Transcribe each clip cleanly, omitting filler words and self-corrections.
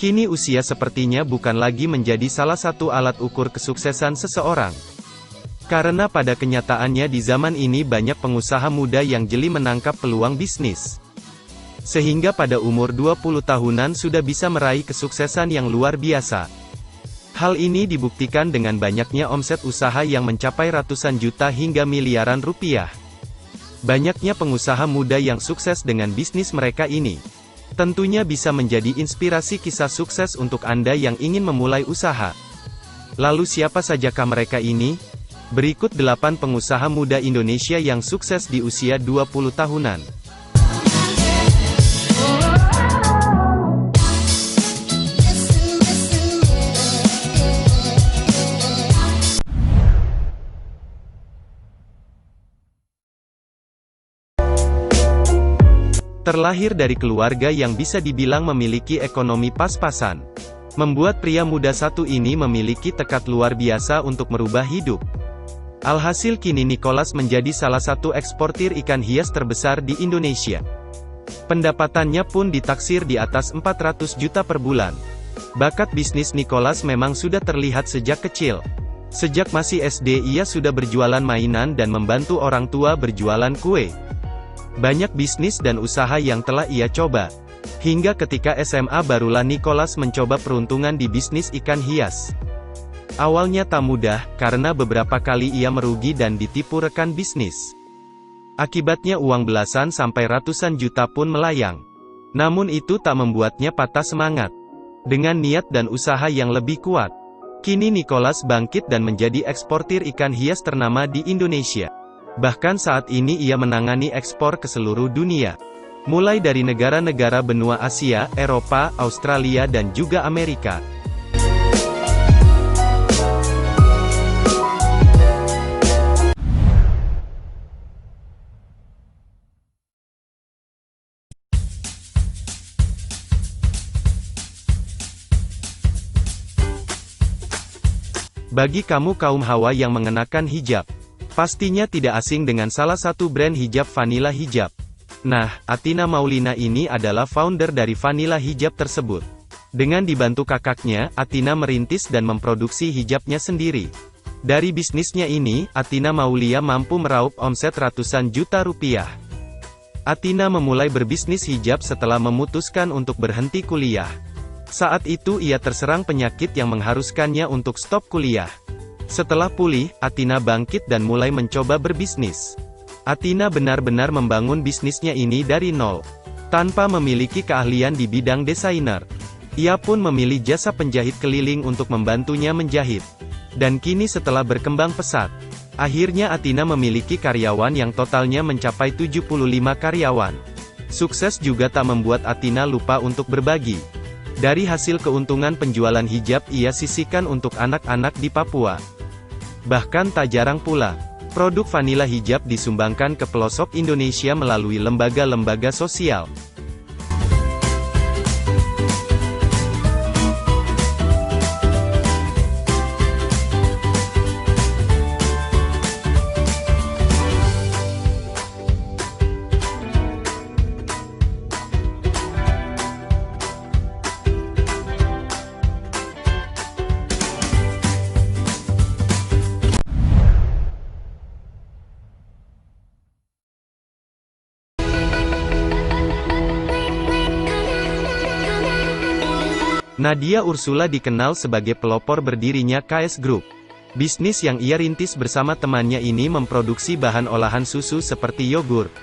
Kini usia sepertinya bukan lagi menjadi salah satu alat ukur kesuksesan seseorang. Karena pada kenyataannya di zaman ini banyak pengusaha muda yang jeli menangkap peluang bisnis. Sehingga pada umur 20 tahunan sudah bisa meraih kesuksesan yang luar biasa. Hal ini dibuktikan dengan banyaknya omset usaha yang mencapai ratusan juta hingga miliaran rupiah. Banyaknya pengusaha muda yang sukses dengan bisnis mereka ini. Tentunya bisa menjadi inspirasi kisah sukses untuk Anda yang ingin memulai usaha. Lalu siapa sajakah mereka ini? Berikut 8 pengusaha muda Indonesia yang sukses di usia 20 tahunan. Terlahir dari keluarga yang bisa dibilang memiliki ekonomi pas-pasan. Membuat pria muda satu ini memiliki tekad luar biasa untuk merubah hidup. Alhasil kini Nicholas menjadi salah satu eksportir ikan hias terbesar di Indonesia. Pendapatannya pun ditaksir di atas 400 juta per bulan. Bakat bisnis Nicholas memang sudah terlihat sejak kecil. Sejak masih SD ia sudah berjualan mainan dan membantu orang tua berjualan kue. Banyak bisnis dan usaha yang telah ia coba. Hingga ketika SMA barulah Nicholas mencoba peruntungan di bisnis ikan hias. Awalnya tak mudah, karena beberapa kali ia merugi dan ditipu rekan bisnis. Akibatnya uang belasan sampai ratusan juta pun melayang. Namun itu tak membuatnya patah semangat. Dengan niat dan usaha yang lebih kuat, kini Nicholas bangkit dan menjadi eksportir ikan hias ternama di Indonesia. Bahkan saat ini ia menangani ekspor ke seluruh dunia. Mulai dari negara-negara benua Asia, Eropa, Australia dan juga Amerika. Bagi kamu kaum hawa yang mengenakan hijab, pastinya tidak asing dengan salah satu brand hijab Vanilla Hijab. Nah, Athina Maulina ini adalah founder dari Vanilla Hijab tersebut. Dengan dibantu kakaknya, Athina merintis dan memproduksi hijabnya sendiri. Dari bisnisnya ini, Athina Maulia mampu meraup omset ratusan juta rupiah. Athina memulai berbisnis hijab setelah memutuskan untuk berhenti kuliah. Saat itu ia terserang penyakit yang mengharuskannya untuk stop kuliah. Setelah pulih, Athina bangkit dan mulai mencoba berbisnis. Athina benar-benar membangun bisnisnya ini dari nol. Tanpa memiliki keahlian di bidang desainer. Ia pun memilih jasa penjahit keliling untuk membantunya menjahit. Dan kini setelah berkembang pesat, akhirnya Athina memiliki karyawan yang totalnya mencapai 75 karyawan. Sukses juga tak membuat Athina lupa untuk berbagi. Dari hasil keuntungan penjualan hijab ia sisihkan untuk anak-anak di Papua. Bahkan tak jarang pula, produk Vanilla Hijab disumbangkan ke pelosok Indonesia melalui lembaga-lembaga sosial. Nadia Ursula dikenal sebagai pelopor berdirinya KS Group. Bisnis yang ia rintis bersama temannya ini memproduksi bahan olahan susu seperti yogurt.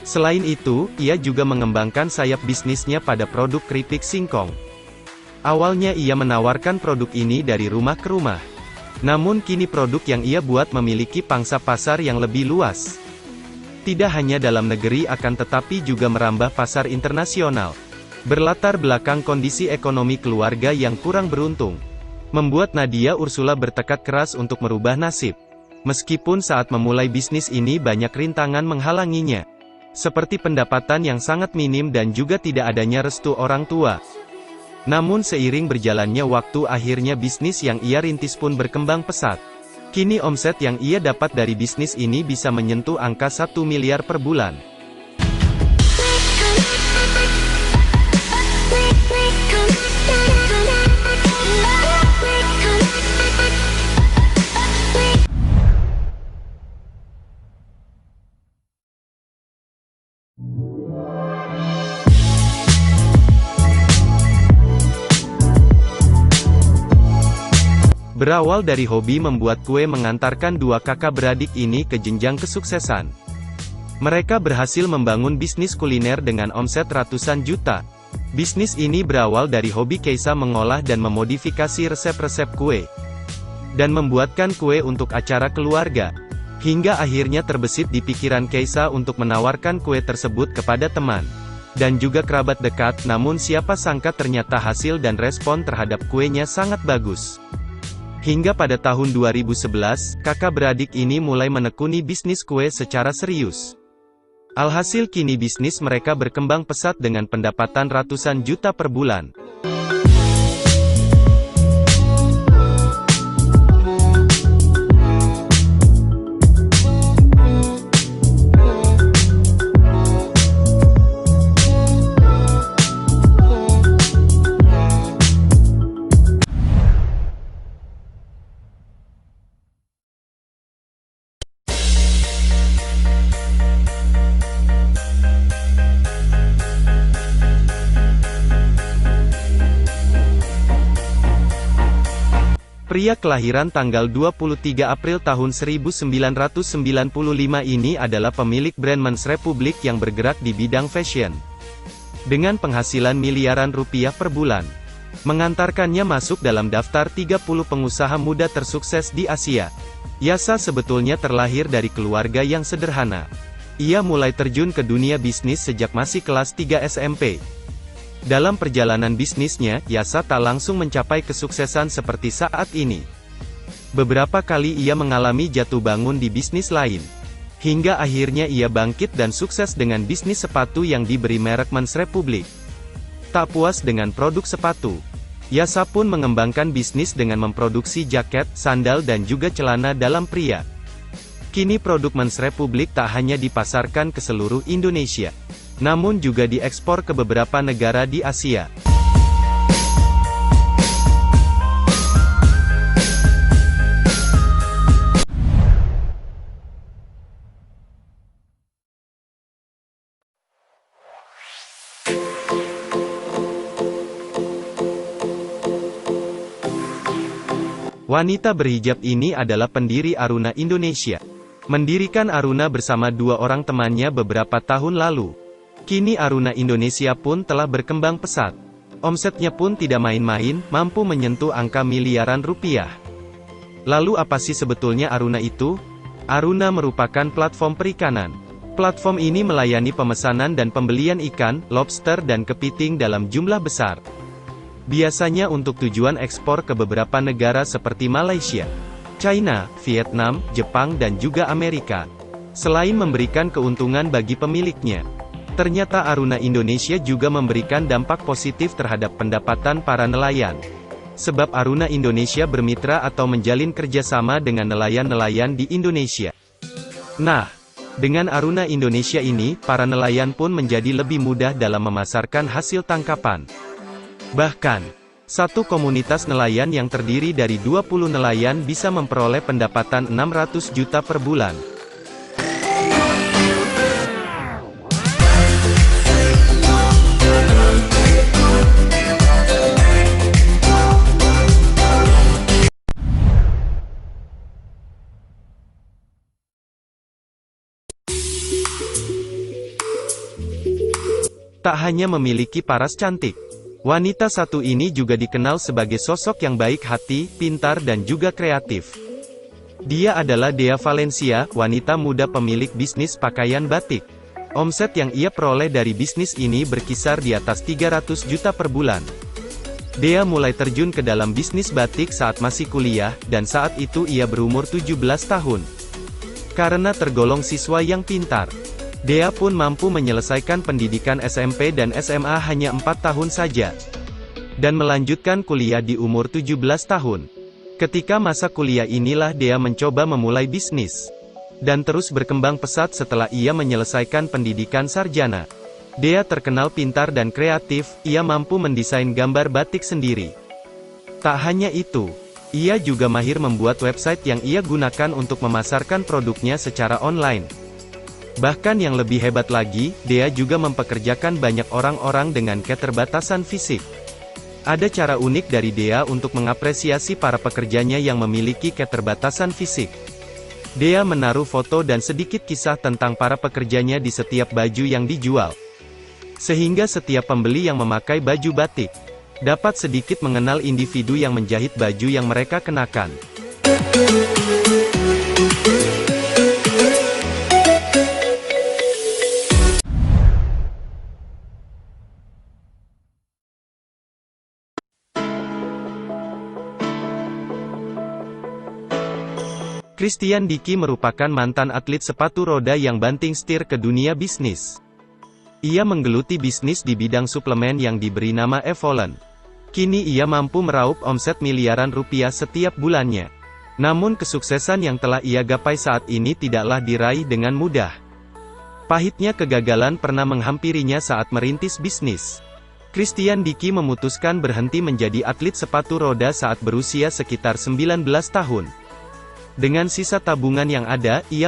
Selain itu, ia juga mengembangkan sayap bisnisnya pada produk keripik singkong. Awalnya ia menawarkan produk ini dari rumah ke rumah. Namun kini produk yang ia buat memiliki pangsa pasar yang lebih luas. Tidak hanya dalam negeri akan tetapi juga merambah pasar internasional. Berlatar belakang kondisi ekonomi keluarga yang kurang beruntung, membuat Nadia Ursula bertekad keras untuk merubah nasib. Meskipun saat memulai bisnis ini banyak rintangan menghalanginya, seperti pendapatan yang sangat minim dan juga tidak adanya restu orang tua. Namun seiring berjalannya waktu akhirnya bisnis yang ia rintis pun berkembang pesat. Kini omset yang ia dapat dari bisnis ini bisa menyentuh angka 1 miliar per bulan. Berawal dari hobi membuat kue mengantarkan dua kakak beradik ini ke jenjang kesuksesan. Mereka berhasil membangun bisnis kuliner dengan omset ratusan juta. Bisnis ini berawal dari hobi Keisa mengolah dan memodifikasi resep-resep kue, dan membuatkan kue untuk acara keluarga. Hingga akhirnya terbesit di pikiran Keisa untuk menawarkan kue tersebut kepada teman dan juga kerabat dekat, namun siapa sangka ternyata hasil dan respon terhadap kuenya sangat bagus. Hingga pada tahun 2011, kakak beradik ini mulai menekuni bisnis kue secara serius. Alhasil kini bisnis mereka berkembang pesat dengan pendapatan ratusan juta per bulan. Pria kelahiran tanggal 23 April tahun 1995 ini adalah pemilik brand Men's Republic yang bergerak di bidang fashion. Dengan penghasilan miliaran rupiah per bulan, mengantarkannya masuk dalam daftar 30 pengusaha muda tersukses di Asia. Yasa sebetulnya terlahir dari keluarga yang sederhana. Ia mulai terjun ke dunia bisnis sejak masih kelas 3 SMP. Dalam perjalanan bisnisnya, Yasa tak langsung mencapai kesuksesan seperti saat ini. Beberapa kali ia mengalami jatuh bangun di bisnis lain. Hingga akhirnya ia bangkit dan sukses dengan bisnis sepatu yang diberi merek Men's Republic. Tak puas dengan produk sepatu, Yasa pun mengembangkan bisnis dengan memproduksi jaket, sandal dan juga celana dalam pria. Kini produk Men's Republic tak hanya dipasarkan ke seluruh Indonesia, namun juga diekspor ke beberapa negara di Asia. Wanita berhijab ini adalah pendiri Aruna Indonesia. Mendirikan Aruna bersama dua orang temannya beberapa tahun lalu. Kini Aruna Indonesia pun telah berkembang pesat. Omsetnya pun tidak main-main, mampu menyentuh angka miliaran rupiah. Lalu apa sih sebetulnya Aruna itu? Aruna merupakan platform perikanan. Platform ini melayani pemesanan dan pembelian ikan, lobster dan kepiting dalam jumlah besar. Biasanya untuk tujuan ekspor ke beberapa negara seperti Malaysia, China, Vietnam, Jepang dan juga Amerika. Selain memberikan keuntungan bagi pemiliknya, ternyata Aruna Indonesia juga memberikan dampak positif terhadap pendapatan para nelayan. Sebab Aruna Indonesia bermitra atau menjalin kerjasama dengan nelayan-nelayan di Indonesia. Nah, dengan Aruna Indonesia ini, para nelayan pun menjadi lebih mudah dalam memasarkan hasil tangkapan. Bahkan, satu komunitas nelayan yang terdiri dari 20 nelayan bisa memperoleh pendapatan 600 juta per bulan. Tak hanya memiliki paras cantik, wanita satu ini juga dikenal sebagai sosok yang baik hati, pintar dan juga kreatif. Dia adalah Dea Valencia, wanita muda pemilik bisnis pakaian batik. Omset yang ia peroleh dari bisnis ini berkisar di atas 300 juta per bulan. Dea mulai terjun ke dalam bisnis batik saat masih kuliah, dan saat itu ia berumur 17 tahun. Karena tergolong siswa yang pintar, Dea pun mampu menyelesaikan pendidikan SMP dan SMA hanya 4 tahun saja, dan melanjutkan kuliah di umur 17 tahun. Ketika masa kuliah inilah Dea mencoba memulai bisnis, dan terus berkembang pesat setelah ia menyelesaikan pendidikan sarjana. Dea terkenal pintar dan kreatif, ia mampu mendesain gambar batik sendiri. Tak hanya itu, ia juga mahir membuat website yang ia gunakan untuk memasarkan produknya secara online. Bahkan yang lebih hebat lagi, Dea juga mempekerjakan banyak orang-orang dengan keterbatasan fisik. Ada cara unik dari Dea untuk mengapresiasi para pekerjanya yang memiliki keterbatasan fisik. Dea menaruh foto dan sedikit kisah tentang para pekerjanya di setiap baju yang dijual. Sehingga setiap pembeli yang memakai baju batik dapat sedikit mengenal individu yang menjahit baju yang mereka kenakan. Christian Dicky merupakan mantan atlet sepatu roda yang banting setir ke dunia bisnis. Ia menggeluti bisnis di bidang suplemen yang diberi nama Evolen. Kini ia mampu meraup omset miliaran rupiah setiap bulannya. Namun kesuksesan yang telah ia gapai saat ini tidaklah diraih dengan mudah. Pahitnya kegagalan pernah menghampirinya saat merintis bisnis. Christian Dicky memutuskan berhenti menjadi atlet sepatu roda saat berusia sekitar 19 tahun. Dengan sisa tabungan yang ada, ia